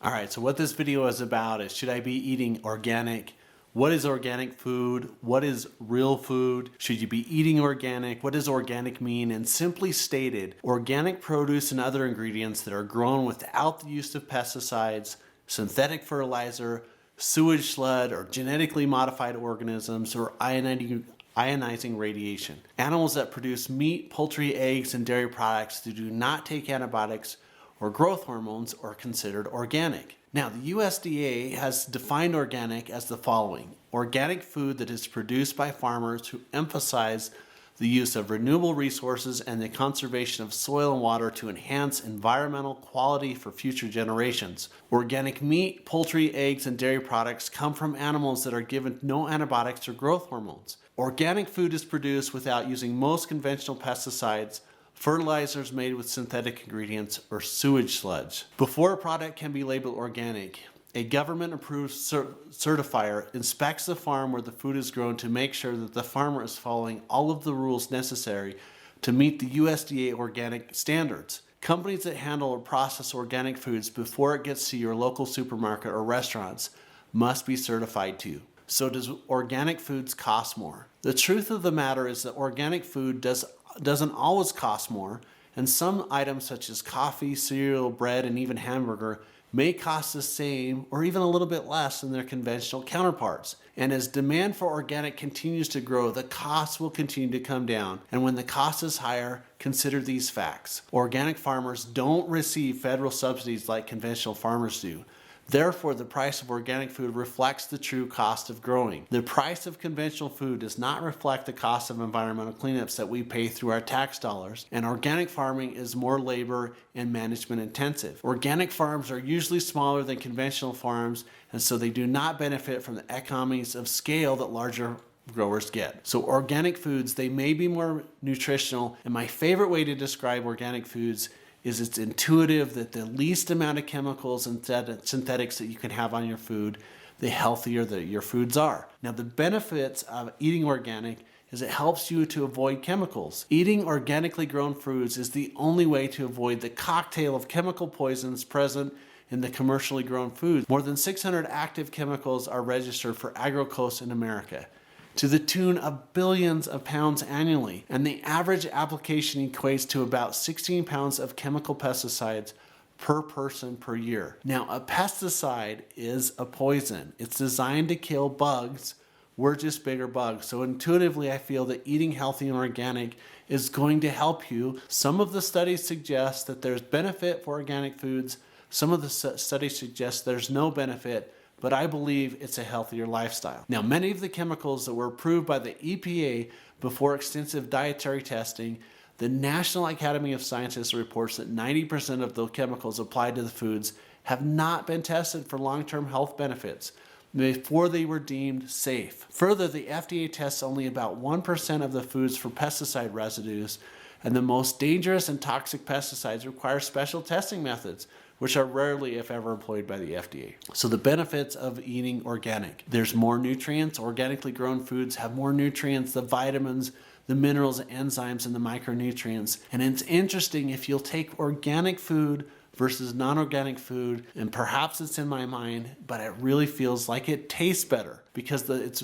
All right, so what this video is about is, should I be eating organic? What is organic food? What is real food? Should you be eating organic? What does organic mean? And simply stated, organic produce and other ingredients that are grown without the use of pesticides, synthetic fertilizer, sewage sludge, or genetically modified organisms, or ionizing radiation. Animals that produce meat, poultry, eggs, and dairy products that do not take antibiotics or growth hormones are considered organic. Now, the USDA has defined organic as the following: organic food that is produced by farmers who emphasize the use of renewable resources and the conservation of soil and water to enhance environmental quality for future generations. Organic meat, poultry, eggs, and dairy products come from animals that are given no antibiotics or growth hormones. Organic food is produced without using most conventional pesticides, fertilizers made with synthetic ingredients, or sewage sludge. Before a product can be labeled organic, a government-approved certifier inspects the farm where the food is grown to make sure that the farmer is following all of the rules necessary to meet the USDA organic standards. Companies that handle or process organic foods before it gets to your local supermarket or restaurants must be certified too. So does organic foods cost more? The truth of the matter is that organic food doesn't always cost more, and some items such as coffee, cereal, bread, and even hamburger may cost the same or even a little bit less than their conventional counterparts. And as demand for organic continues to grow, the cost will continue to come down. And when the cost is higher, consider these facts. Organic farmers don't receive federal subsidies like conventional farmers do. Therefore, the price of organic food reflects the true cost of growing. The price of conventional food does not reflect the cost of environmental cleanups that we pay through our tax dollars, and organic farming is more labor and management intensive. Organic farms are usually smaller than conventional farms, and so they do not benefit from the economies of scale that larger growers get. So organic foods, they may be more nutritional, and my favorite way to describe organic foods is it's intuitive, that the least amount of chemicals and synthetics that you can have on your food, the healthier that your foods are. Now, the benefits of eating organic is it helps you to avoid chemicals. Eating organically grown foods is the only way to avoid the cocktail of chemical poisons present in the commercially grown foods. More than 600 active chemicals are registered for agrocos in America, to the tune of billions of pounds annually, and the average application equates to about 16 pounds of chemical pesticides per person per year. Now, a pesticide is a poison. It's designed to kill bugs. We're just bigger bugs. So intuitively, I feel that eating healthy and organic is going to help you. Some of the studies suggest that there's benefit for organic foods. Some of the studies suggest there's no benefit, but I believe it's a healthier lifestyle. Now, many of the chemicals that were approved by the EPA before extensive dietary testing, the National Academy of Sciences reports that 90% of the chemicals applied to the foods have not been tested for long-term health benefits before they were deemed safe. Further, the FDA tests only about 1% of the foods for pesticide residues, and the most dangerous and toxic pesticides require special testing methods, which are rarely, if ever, employed by the FDA. So the benefits of eating organic: there's more nutrients. Organically grown foods have more nutrients, the vitamins, the minerals, the enzymes, and the micronutrients. And it's interesting, if you'll take organic food versus non-organic food, and perhaps it's in my mind, but it really feels like it tastes better because it's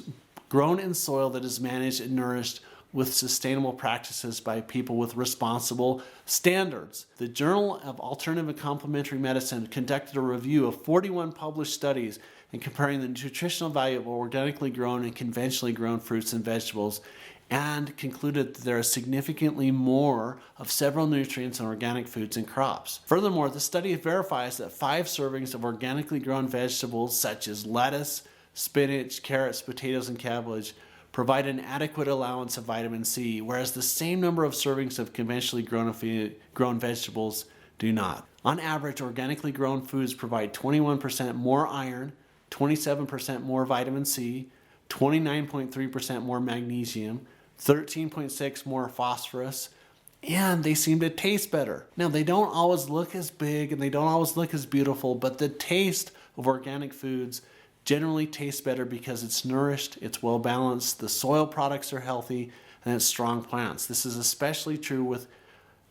grown in soil that is managed and nourished with sustainable practices by people with responsible standards. The Journal of Alternative and Complementary Medicine conducted a review of 41 published studies in comparing the nutritional value of organically grown and conventionally grown fruits and vegetables, and concluded that there is significantly more of several nutrients in organic foods and crops. Furthermore, the study verifies that 5 servings of organically grown vegetables such as lettuce, spinach, carrots, potatoes, and cabbage provide an adequate allowance of vitamin C, whereas the same number of servings of conventionally grown vegetables do not. On average, organically grown foods provide 21% more iron, 27% more vitamin C, 29.3% more magnesium, 13.6% more phosphorus, and they seem to taste better. Now, they don't always look as big and they don't always look as beautiful, but the taste of organic foods generally tastes better because it's nourished, it's well balanced, the soil products are healthy, and it's strong plants. This is especially true with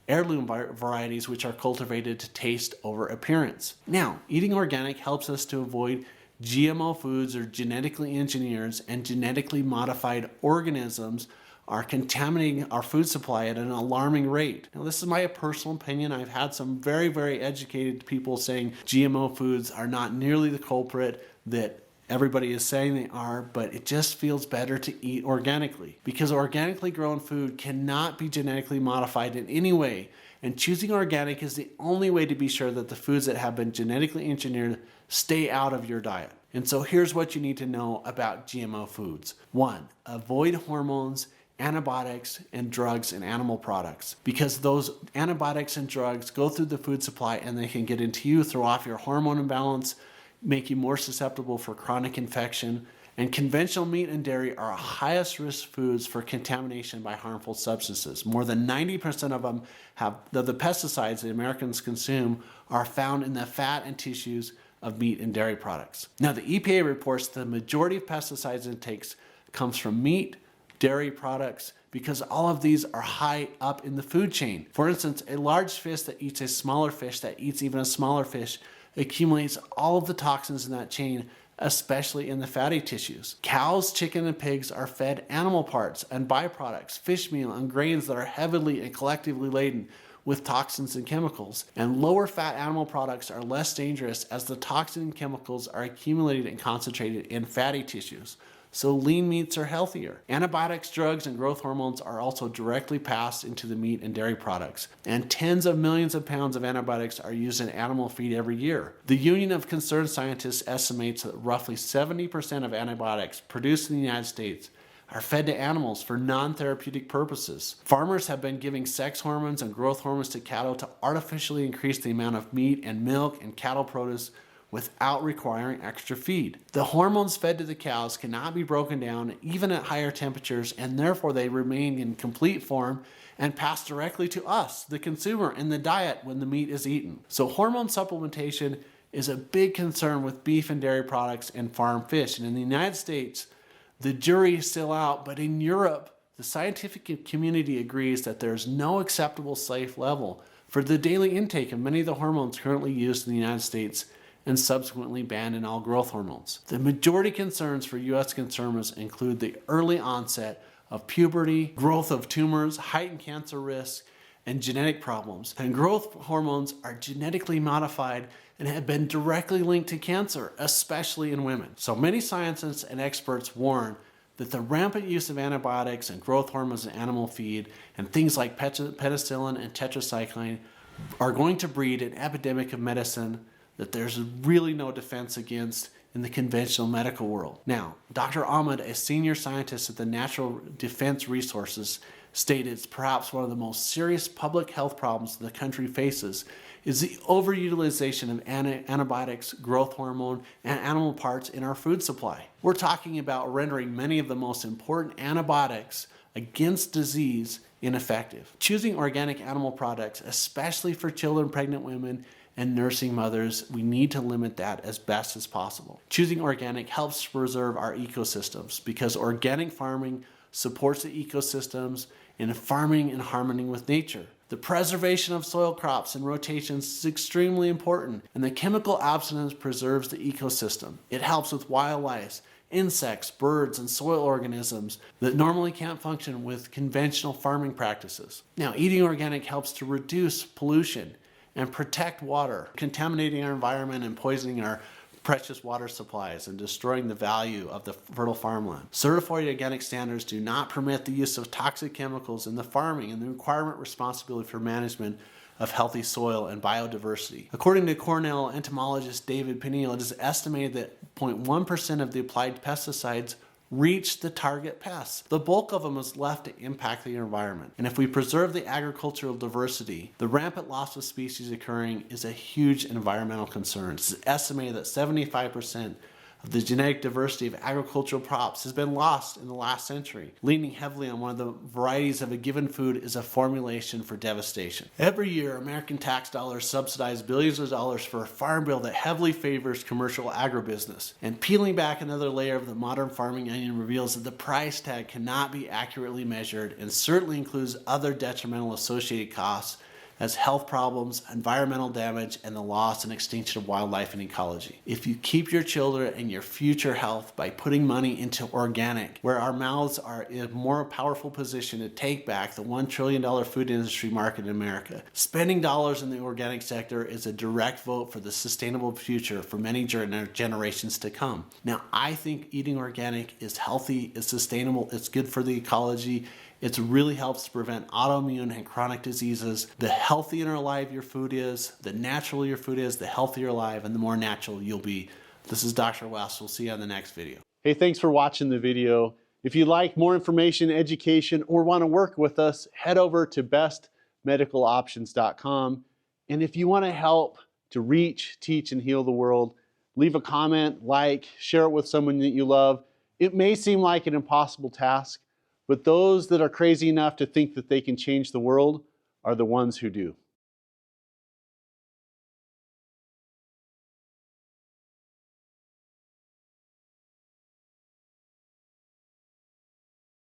heirloom varieties which are cultivated to taste over appearance. Now, eating organic helps us to avoid GMO foods, or genetically engineered and genetically modified organisms, are contaminating our food supply at an alarming rate. Now, this is my personal opinion. I've had some very, very educated people saying GMO foods are not nearly the culprit that everybody is saying they are, but it just feels better to eat organically because organically grown food cannot be genetically modified in any way. And choosing organic is the only way to be sure that the foods that have been genetically engineered stay out of your diet. And so here's what you need to know about GMO foods. 1, avoid hormones, antibiotics, and drugs in animal products, because those antibiotics and drugs go through the food supply and they can get into you, throw off your hormone imbalance, make you more susceptible for chronic infection. And conventional meat and dairy are our highest risk foods for contamination by harmful substances. More than 90% of them have the pesticides that Americans consume are found in the fat and tissues of meat and dairy products. Now, the EPA reports the majority of pesticides intakes comes from meat, dairy products, because all of these are high up in the food chain. For instance, a large fish that eats a smaller fish that eats even a smaller fish accumulates all of the toxins in that chain, especially in the fatty tissues. Cows, chicken, and pigs are fed animal parts and byproducts, fish meal, and grains that are heavily and collectively laden with toxins and chemicals. And lower fat animal products are less dangerous as the toxin and chemicals are accumulated and concentrated in fatty tissues. So lean meats are healthier. Antibiotics, drugs, and growth hormones are also directly passed into the meat and dairy products. And tens of millions of pounds of antibiotics are used in animal feed every year. The Union of Concerned Scientists estimates that roughly 70% of antibiotics produced in the United States are fed to animals for non-therapeutic purposes. Farmers have been giving sex hormones and growth hormones to cattle to artificially increase the amount of meat and milk and cattle produce without requiring extra feed. The hormones fed to the cows cannot be broken down even at higher temperatures, and therefore they remain in complete form and pass directly to us, the consumer, in the diet when the meat is eaten. So hormone supplementation is a big concern with beef and dairy products and farm fish. And in the United States, the jury is still out, but in Europe, the scientific community agrees that there's no acceptable safe level for the daily intake of many of the hormones currently used in the United States and subsequently banned in all growth hormones. The majority concerns for U.S. consumers include the early onset of puberty, growth of tumors, heightened cancer risk, and genetic problems. And growth hormones are genetically modified and have been directly linked to cancer, especially in women. So many scientists and experts warn that the rampant use of antibiotics and growth hormones in animal feed and things like penicillin and tetracycline are going to breed an epidemic of medicine that there's really no defense against in the conventional medical world. Now, Dr. Ahmed, a senior scientist at the Natural Defense Resources, stated it's perhaps one of the most serious public health problems the country faces is the overutilization of antibiotics, growth hormone, and animal parts in our food supply. We're talking about rendering many of the most important antibiotics against disease ineffective. Choosing organic animal products, especially for children, pregnant women, and nursing mothers, we need to limit that as best as possible. Choosing organic helps preserve our ecosystems because organic farming supports the ecosystems and farming in harmony with nature. The preservation of soil crops and rotations is extremely important, and the chemical abstinence preserves the ecosystem. It helps with wildlife, insects, birds, and soil organisms that normally can't function with conventional farming practices. Now, eating organic helps to reduce pollution and protect water, contaminating our environment and poisoning our precious water supplies and destroying the value of the fertile farmland. Certified organic standards do not permit the use of toxic chemicals in the farming and the requirement responsibility for management of healthy soil and biodiversity. According to Cornell entomologist David Peniel, it is estimated that 0.1% of the applied pesticides reach the target pests. The bulk of them is left to impact the environment. And if we preserve the agricultural diversity, the rampant loss of species occurring is a huge environmental concern. It's estimated that 75% of the genetic diversity of agricultural crops has been lost in the last century. Leaning heavily on one of the varieties of a given food is a formulation for devastation. Every year, American tax dollars subsidize billions of dollars for a farm bill that heavily favors commercial agribusiness. And peeling back another layer of the modern farming onion reveals that the price tag cannot be accurately measured and certainly includes other detrimental associated costs as health problems, environmental damage, and the loss and extinction of wildlife and ecology. If you keep your children and your future health by putting money into organic, where our mouths are in a more powerful position to take back the $1 trillion food industry market in America, spending dollars in the organic sector is a direct vote for the sustainable future for many generations to come. Now, I think eating organic is healthy, it's sustainable, it's good for the ecology. It really helps to prevent autoimmune and chronic diseases. The healthier alive your food is, the natural your food is, the healthier alive and the more natural you'll be. This is Dr. West. We'll see you on the next video. Hey, thanks for watching the video. If you'd like more information, education, or want to work with us, head over to bestmedicaloptions.com. And if you want to help to reach, teach, and heal the world, leave a comment, like, share it with someone that you love. It may seem like an impossible task, but those that are crazy enough to think that they can change the world are the ones who do.